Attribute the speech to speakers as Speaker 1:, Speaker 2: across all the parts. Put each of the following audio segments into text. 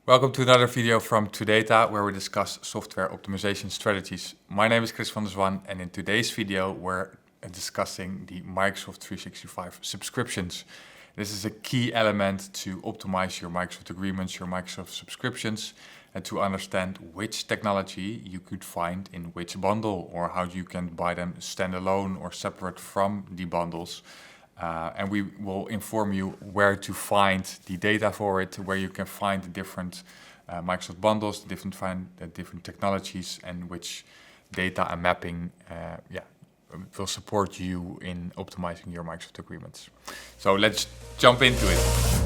Speaker 1: Welcome to another video from Data, where we discuss software optimization strategies. My name is Chris van der Zwan, and in today's video we're discussing the Microsoft 365 subscriptions. This is a key element to optimize your Microsoft agreements, your Microsoft subscriptions, and to understand which technology you could find in which bundle, or how you can buy them standalone or separate from the bundles. And we will inform you where to find the data for it, where you can find the different Microsoft bundles, the different technologies, and which data and mapping will support you in optimizing your Microsoft agreements. So let's jump into it.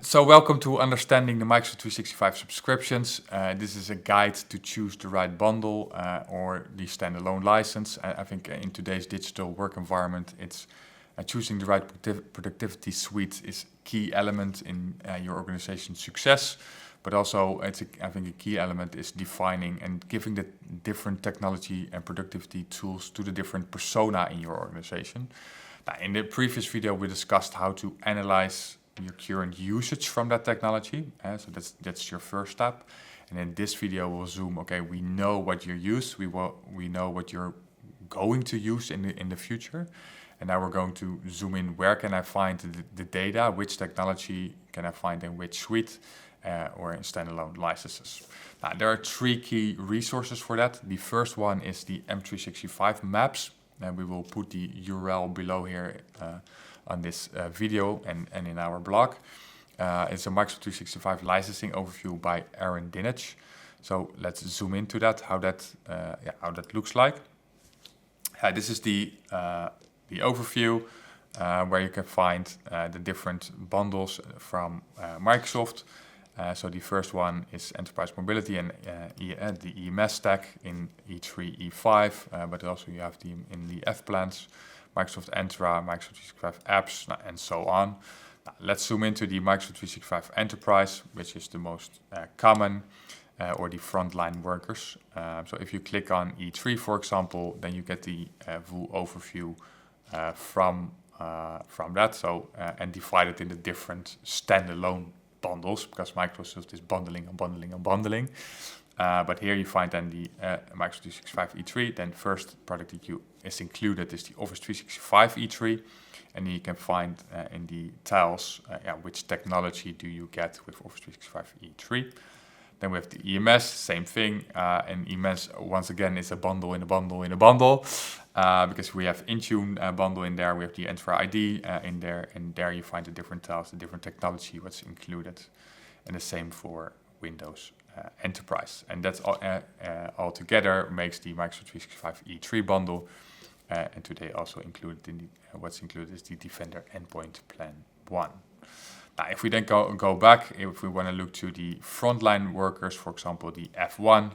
Speaker 1: So welcome to understanding the Microsoft 365 subscriptions. This is a guide to choose the right bundle or the standalone license. I think in today's digital work environment, it's choosing the right productivity suite is a key element in your organization's success. But also, I think a key element is defining and giving the different technology and productivity tools to the different persona in your organization. Now, in the previous video, we discussed how to analyze your current usage from that technology. So that's your first step. And in this video, we'll zoom. Okay, we know what you use. We know what you're going to use in the future. And now we're going to zoom in. Where can I find the data? Which technology can I find in which suite or in standalone licenses? Now, there are three key resources for that. The first one is the M365 maps. And we will put the URL below here on this video and in our blog. It's a Microsoft 365 licensing overview by Aaron Dinich. So let's zoom into that, how that looks like. This is the overview where you can find the different bundles from Microsoft. So the first one is Enterprise Mobility and the EMS stack in E3, E5, but also you have in the F plans, Microsoft Entra, Microsoft 365 apps, and so on. Now, let's zoom into the Microsoft 365 Enterprise, which is the most common, or the frontline workers. So if you click on E3, for example, then you get the full overview from that. So and divide it into different standalone bundles, because Microsoft is bundling and bundling and bundling. But here you find then the Microsoft 365 E3. Then first product that is included is the Office 365 E3. And then you can find in the tiles which technology do you get with Office 365 E3. Then we have the EMS, same thing. And EMS, once again, is a bundle in a bundle in a bundle. Because we have Intune bundle in there. We have the Entra ID in there. And there you find the different tiles, the different technology, what's included. And the same for Windows Enterprise, and that's all together makes the Microsoft 365 E3 bundle. And today also included in what's included is the Defender Endpoint Plan 1. Now, if we then go back, if we want to look to the frontline workers, for example, the F1,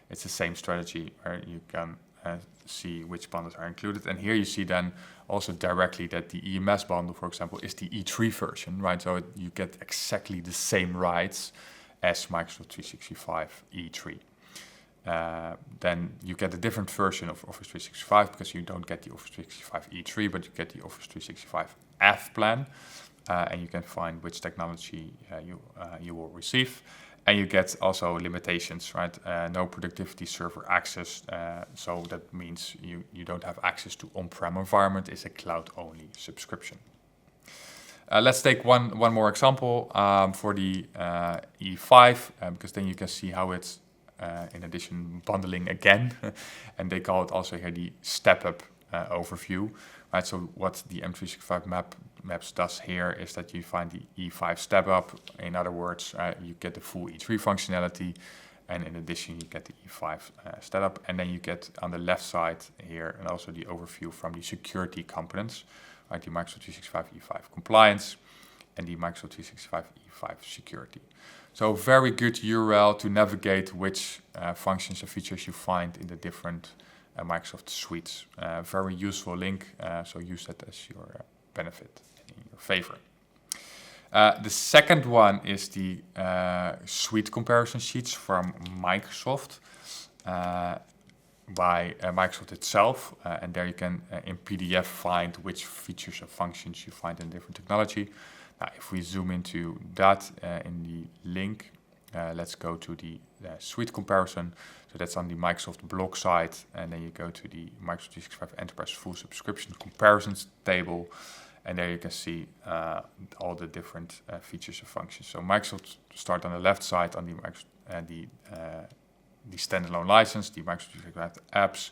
Speaker 1: it's the same strategy where you can see which bundles are included. And here you see then also directly that the EMS bundle, for example, is the E3 version, right? So you get exactly the same rights as Microsoft 365 E3. Then you get a different version of Office 365 because you don't get the Office 365 E3, but you get the Office 365 F plan, and you can find which technology you will receive. And you get also limitations, right? No productivity server access, so that means you don't have access to on-prem environment. It's a cloud-only subscription. Let's take one more example for the E5, because then you can see how it's, in addition, bundling again. And they call it also here the step-up overview. Right? So what the M365 maps does here is that you find the E5 step-up. In other words, you get the full E3 functionality. And in addition, you get the E5 setup. And then you get on the left side here and also the overview from the security components. Right, the Microsoft 365 E5 compliance and the Microsoft 365 E5 security. So very good URL to navigate which functions and features you find in the different Microsoft suites. Very useful link, so use that as your benefit and in your favor. The second one is the suite comparison sheets from Microsoft. by Microsoft itself, and there you can in PDF find which features and functions you find in different technology. Now, if we zoom into that in the link, let's go to the suite comparison. So that's on the Microsoft blog site, and then you go to the Microsoft 365 Enterprise Full Subscription Comparisons table, and there you can see all the different features and functions. So Microsoft start on the left side on the standalone license, the Microsoft 365 apps,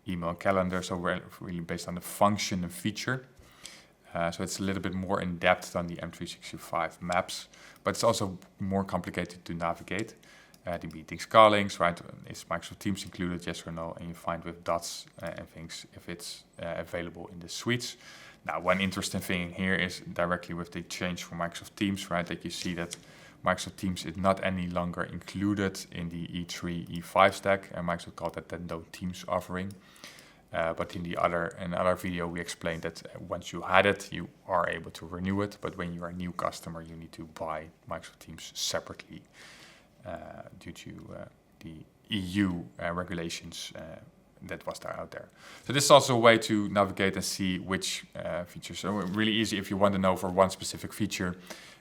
Speaker 1: email and calendar. So we're really based on the function and feature. So it's a little bit more in depth than the M365 maps, but it's also more complicated to navigate. The meetings, callings, right? Is Microsoft Teams included, yes or no? And you find with dots and things if it's available in the suites. Now, one interesting thing here is directly with the change for Microsoft Teams, right? That you see that Microsoft Teams is not any longer included in the E3, E5 stack, and Microsoft called that the No Teams offering. But in another video, we explained that once you had it, you are able to renew it. But when you're a new customer, you need to buy Microsoft Teams separately due to the EU regulations that was out there. So this is also a way to navigate and see which features. So really easy if you want to know for one specific feature,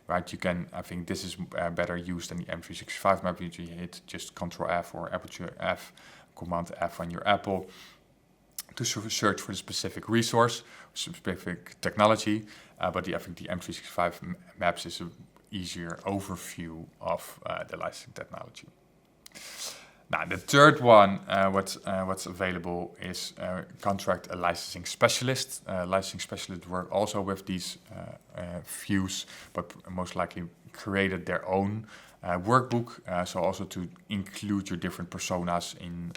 Speaker 1: right? You can, I think this is better used than the M365 map. You hit just Control F or Aperture F, Command F on your Apple to search for the specific resource, specific technology. But I think the M365 maps is an easier overview of the licensing technology. Now, the third one, what's available is contract a licensing specialist. Licensing specialists work also with these views, but most likely created their own workbook. So also to include your different personas in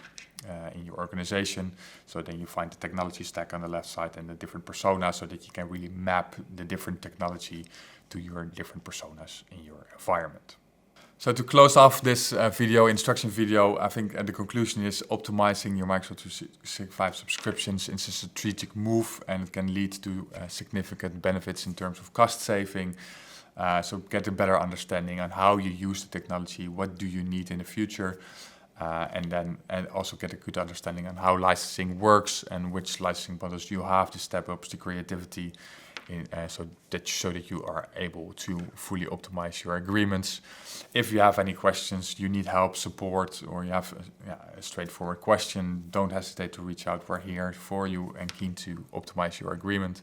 Speaker 1: your organization. So then you find the technology stack on the left side and the different personas so that you can really map the different technology to your different personas in your environment. So to close off this instruction video, I think the conclusion is optimizing your Microsoft 365 subscriptions is a strategic move, and it can lead to significant benefits in terms of cost saving. So get a better understanding on how you use the technology, what do you need in the future, and also get a good understanding on how licensing works and which licensing models you have to step up the creativity so that you are able to fully optimize your agreements. If you have any questions, you need help, support, or you have a straightforward question, don't hesitate to reach out. We're here for you and keen to optimize your agreement.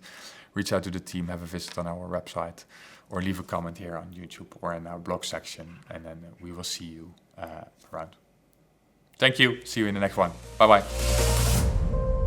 Speaker 1: Reach out to the team, have a visit on our website, or leave a comment here on YouTube or in our blog section, and then we will see you around. Thank you. See you in the next one. Bye-bye.